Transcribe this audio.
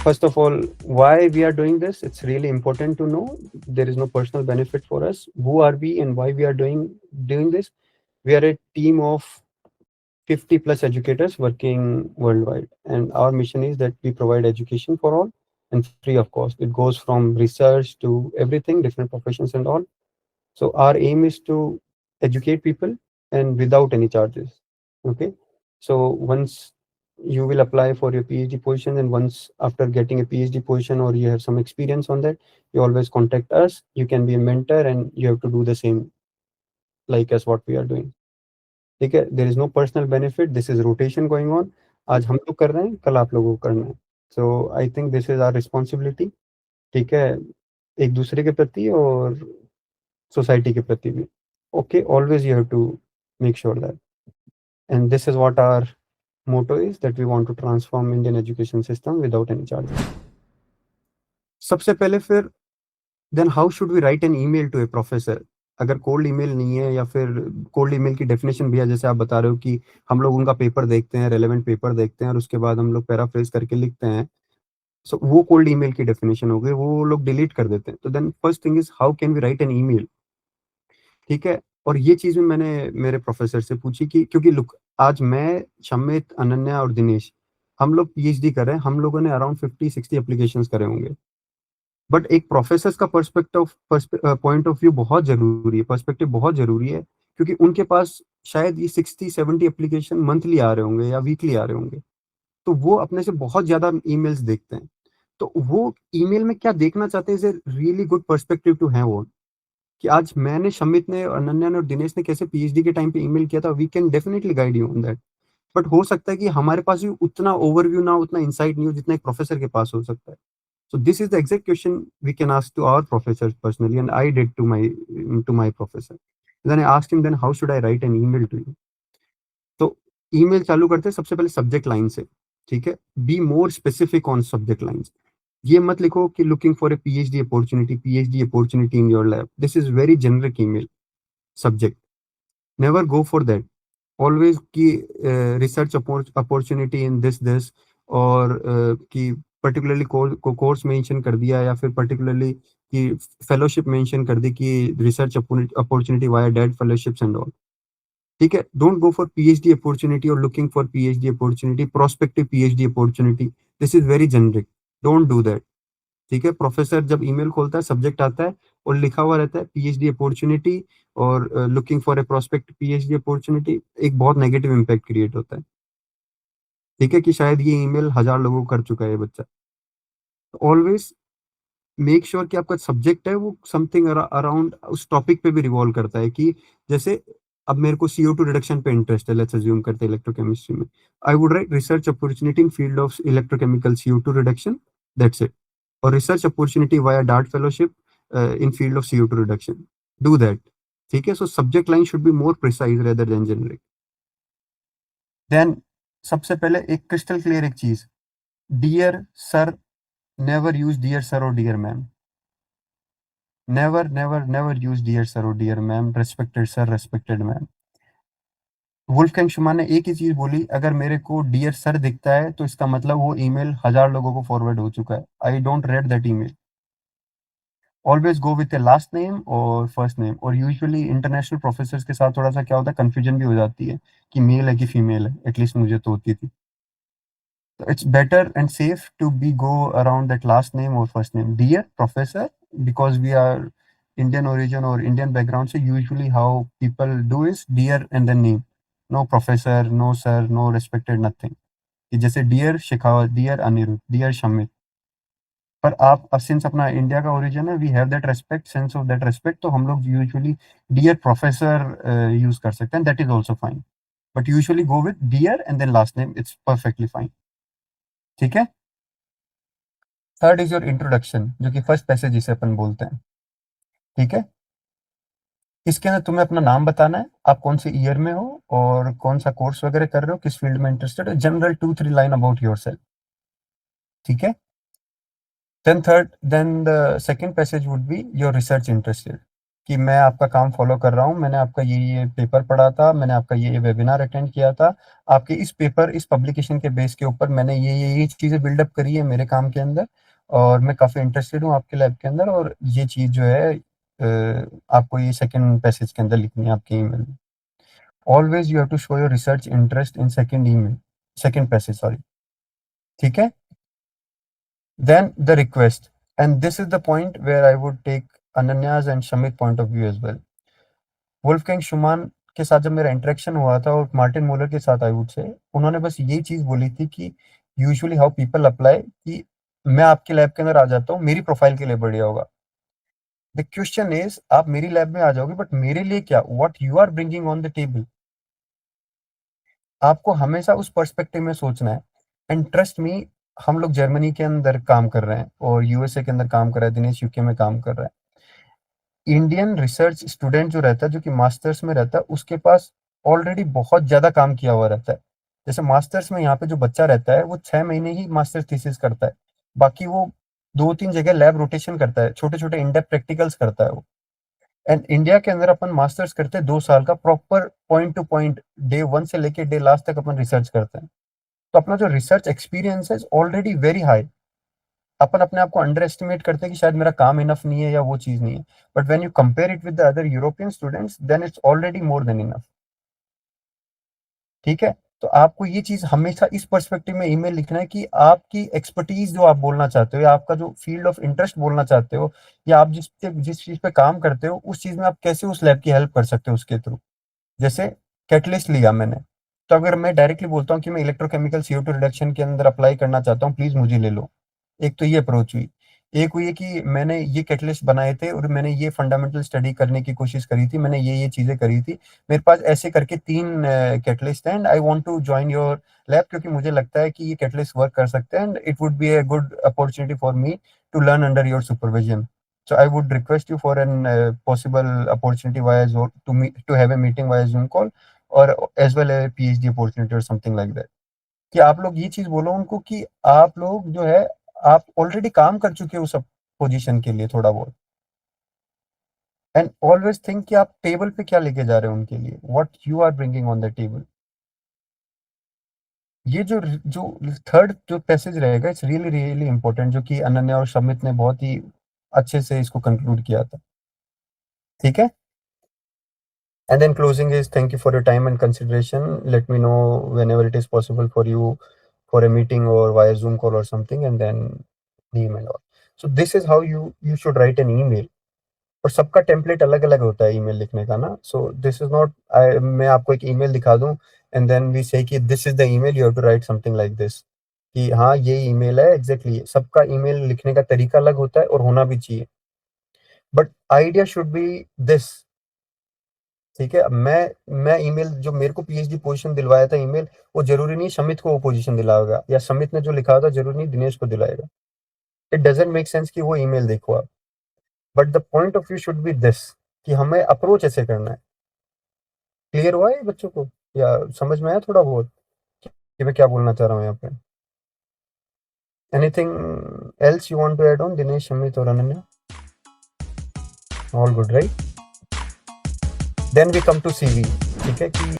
First of all, why we are doing this, it's really important to know. There is no personal benefit for us. Who are we and why we are doing this? We are a team of 50 plus educators working worldwide, and our mission is that we provide education for all and free of cost. It goes from research to everything, different professions and all. So our aim is to educate people and without any charges. Okay. So once you will apply for your PhD position, and once after getting a PhD position or you have some experience on that, you always contact us. You can be a mentor and you have to do the same like as what we are doing. ठीक है, there is no personal benefit, this is rotation going on. आज हम लोग कर रहे हैं, कल आप लोगों को करना है. So I think this is our responsibility. ठीक है, एक दूसरे के प्रति और सोसाइटी के प्रति भी. Okay, always you have to make sure that. And this is what our motto is, that we want to transform Indian education system without any charges. सबसे पहले फिर then how should we write an email to a professor. अगर cold email नहीं है, या फिर cold email की definition भी है, जैसे आप बता रहे हो कि हम लोग उनका पेपर देखते हैं, रेलेवेंट पेपर देखते हैं और उसके बाद हम लोग पैराफ्रेज करके लिखते हैं. सो वो कोल्ड ईमेल की डेफिनेशन हो गई, वो लोग डिलीट कर देते हैं. तो then first thing is how can we write an email. ठीक है, और ये चीज भी मैंने मेरे प्रोफेसर से पूछी कि क्योंकि लुक, आज मैं, शमित, अनन्या और दिनेश, हम लोग पीएचडी कर रहे हैं. हम लोगों ने अराउंड 50-60 एप्लीकेशंस करे होंगे. बट एक प्रोफेसर का पर्सपेक्टिव पॉइंट ऑफ व्यू बहुत जरूरी है, पर्सपेक्टिव बहुत जरूरी है, क्योंकि उनके पास शायद ये 60-70 एप्लीकेशन मंथली आ रहे होंगे या वीकली आ रहे होंगे. तो वो अपने से बहुत ज्यादा ईमेल्स देखते हैं. तो वो ईमेल में क्या देखना चाहते हैं, is a really good perspective to have on. कि आज मैंने, शमित ने, अनन्या ने और दिनेश ने कैसे पीएचडी के टाइम पे ईमेल किया था, we can definitely guide you on that. But हो सकता है कि हमारे पास भी उतना ओवरव्यू ना, उतना इंसाइट नहीं हो जितना एक प्रोफेसर के पास हो सकता है. So this is the exact question we can ask to our professors personally, and I did to my professor. Then I asked him, then how should I write an email to you? तो email चालू करते हैं सबसे पहले subject line से. ठीक है, be more specific on subject lines. ये मत लिखो कि looking for a PhD opportunity in your lab. This is very generic email subject. Never go for that. Always की रिसर्च अपॉर्चुनिटी इन दिस और कि पर्टिकुलरली कोर्स मेंशन कर दिया, या फिर पर्टिकुलरली कि फेलोशिप मेंशन कर दी कि रिसर्च अपॉर्चुनिटी वाया डेट फेलोशिप्स एंड ऑल. ठीक है, don't go for PhD opportunity और looking for PhD opportunity, prospective PhD opportunity. This is very generic, don't do that. ठीक है, प्रोफेसर जब ईमेल खोलता है, सब्जेक्ट आता है और लिखा हुआ रहता है पीएचडी अपॉर्चुनिटी और looking for a prospect PhD opportunity, एक बहुत नेगेटिव इम्पैक्ट क्रिएट होता है. ठीक है, कि शायद ये ईमेल 1000 लोगों को कर चुका है ये बच्चा. ऑलवेज मेक श्योर कि आपका सब्जेक्ट है वो समथिंग अराउंड उस टॉपिक पे भी रिवॉल्व करता है. कि जैसे अब मेरे को CO2 रिडक्शन पे इंटरेस्ट है, लेट्स अज्यूम करते हैं इलेक्ट्रोकेमिस्ट्री में. I would write research opportunity in field of electrochemical CO2 reduction, that's it. और research opportunity via DART fellowship in field of CO2 reduction, do that. ठीक है, so subject line should be more precise rather than generic. Then सबसे पहले एक crystal clear एक चीज, dear sir, never use dear sir और dear ma'am. Never use dear sir और dear ma'am, respected sir, respected ma'am. Wolfgang शुमान ने एक ही चीज बोली, अगर मेरे को डियर सर दिखता है तो इसका मतलब वो ईमेल 1000 लोगों को फॉरवर्ड हो चुका है. I don't read that email. Always go with A last name और फर्स्ट नेम. और यूजुअली इंटरनेशनल प्रोफेसर्स के साथ थोड़ा सा क्या होता है, कंफ्यूजन भी हो जाती है कि मेल है कि फीमेल है. एटलीस्ट मुझे तो होती थी. So it's better and safe to be go around that last name or first name. Dear Professor, because we are Indian origin or Indian background, so usually how people do is dear and then name. No professor, no sir, no respected, nothing. कि जैसे dear Shekhawat, dear Anirudh, dear Shamit. पर आप अब since अपना India का origin है, we have that respect, sense of that respect, तो हम लोग यूजुअली डियर प्रोफेसर यूज कर सकते हैं. That is also fine. But usually go with dear and then last name, it's perfectly fine. ठीक है. थर्ड इज योर इंट्रोडक्शन, जो कि फर्स्ट पैसेज जिसे अपन बोलते हैं. ठीक है, इसके अंदर तुम्हें अपना नाम बताना है, आप कौन से ईयर में हो और कौन सा कोर्स वगैरह कर रहे हो, किस फील्ड में इंटरेस्टेड हो, जनरल 2-3 लाइन अबाउट योरसेल्फ. ठीक है. Then the second passage would be your research interested. कि मैं आपका काम फॉलो कर रहा हूँ, मैंने आपका ये पेपर पढ़ा था, मैंने आपका ये वेबिनार अटेंड किया था, आपके इस पब्लिकेशन के बेस के ऊपर मैंने ये चीज़ें बिल्डअप करी है मेरे काम के अंदर, और मैं काफ़ी इंटरेस्टेड हूँ आपके लैब के अंदर, और ये चीज़ जो है आपको ये सेकंड पैसेज के अंदर लिखनी है आपके ईमेल में। Always you have to show your research interest in second email, second passage, sorry. ठीक है। Then the request, and this is the point where I would take Ananya's and Shamit point of view as well. Wolfgang शुमान के साथ जब मेरा interaction हुआ था, और Martin molar के साथ, आई वुड से, उन्होंने बस ये चीज बोली थी कि यूजुअली हाउ पीपल अप्लाई, कि मैं आपके लैब के अंदर आ जाता हूँ, मेरी प्रोफाइल के लिए बढ़िया होगा। द क्वेश्चन इज, आप मेरी लैब में आ जाओगे, बट मेरे लिए क्या, what you are bringing on the table, आपको हमेशा उस पर्सपेक्टिव में सोचना है। एंड ट्रस्ट मी, हम लोग जर्मनी के अंदर काम कर रहे हैं और यूएसए के अंदर काम कर रहा है, दिनेश यूके में काम कर रहा है। इंडियन रिसर्च स्टूडेंट जो रहता है, जो कि मास्टर्स में रहता है, उसके पास ऑलरेडी बहुत ज्यादा काम किया हुआ रहता है। जैसे मास्टर्स में यहाँ पे जो बच्चा रहता है, वो 6 महीने ही मास्टर्स थीसिस करता है, बाकी वो 2-3 जगह लैब रोटेशन करता है, छोटे छोटे इंडेप्थ प्रैक्टिकल्स करता है वो। एंड इंडिया के अंदर अपन मास्टर्स करते हैं 2 साल का, proper point two point, day 1 से लेके डे लास्ट तक अपन रिसर्च करते हैं। तो अपना जो रिसर्च एक्सपीरियंस है ऑलरेडी वेरी हाई। अपन अपने आप को अंडर एस्टिमेट करते हैं कि शायद मेरा काम इनफ नहीं है या वो चीज नहीं है, but when you compare it with the other European students, then it's already more than enough. ठीक है। तो आपको ये चीज हमेशा इस पर्सपेक्टिव में ईमेल लिखना है कि आपकी एक्सपर्टीज जो आप बोलना चाहते हो, या आपका जो फील्ड ऑफ इंटरेस्ट बोलना चाहते हो, या आप जिस चीज पे काम करते हो, उस चीज में आप कैसे उस लैब की हेल्प कर सकते हो उसके थ्रू। जैसे कैटलिस्ट लिया मैंने, तो अगर मैं डायरेक्टली बोलता हूँ कि मैं इलेक्ट्रोकेमिकल CO2 रिडक्शन के अंदर अप्लाई करना चाहता हूँ, प्लीज मुझे ले लो। एक तो ये अप्रोच हुई। एक हुई है कि मैंने ये कैटलिस्ट बनाए थे और मैंने ये फंडामेंटल स्टडी करने की कोशिश करी थी, मैंने ये चीजें करी थी, मेरे पास ऐसे करके 3 कैटलिस्ट हैं, and I want to join your lab, क्योंकि मुझे लगता है कि ये कैटलिस्ट वर्क कर सकते हैं, and it would be a good opportunity for me to learn under your supervision. So I would request you for an possible opportunity via Zoom to have a meeting via Zoom call, or as well a PhD opportunity or something like that. कि आप लोग ये चीज बोलो उनको कि आप लोग जो है, आप ऑलरेडी काम कर चुके हो उस पोजीशन के लिए थोड़ा बहुत। एंड ऑलवेज थिंक कि आप टेबल पे क्या लेके जा रहे हो उनके लिए, what you are bringing on the table. ये जो जो थर्ड जो पैसेज रहेगा, इट्स रियली रियली इंपॉर्टेंट, जो कि अनन्या और शमित ने बहुत ही अच्छे से इसको कंक्लूड किया था। ठीक है। And then closing is, thank you for your time and consideration. Let me know whenever it is possible for you for a meeting or via Zoom call or something, and then name and all. So this is how you should write an email. और सबका template अलग अलग होता है email लिखने का ना। So this is not, मैं आपको एक ईमेल दिखा दूं एंड देन वी से कि this is the email, you have to write something like this, कि हाँ ये ईमेल है एग्जैक्टली। सबका ईमेल लिखने का तरीका अलग होता है और होना भी चाहिए, but idea should be this. ठीक है। अब मैं ईमेल जो मेरे को पीएचडी पोजीशन दिलवाया था ईमेल, वो जरूरी नहीं शमित को वो पोजीशन दिलाएगा, या शमित ने जो लिखा था जरूरी नहीं दिनेश को दिलाएगा। इट डजेंट मेक सेंस कि वो ईमेल देखो आप, but the point of view should be this, कि हमें अप्रोच ऐसे करना है। क्लियर हुआ है ये बच्चों को, या समझ में आया थोड़ा बहुत कि मैं क्या बोलना चाह रहा हूँ यहाँ पे? Anything else you want to add on, Dinesh, Shamit और Ananya? All good right? Then we come to CV. ठीक है कि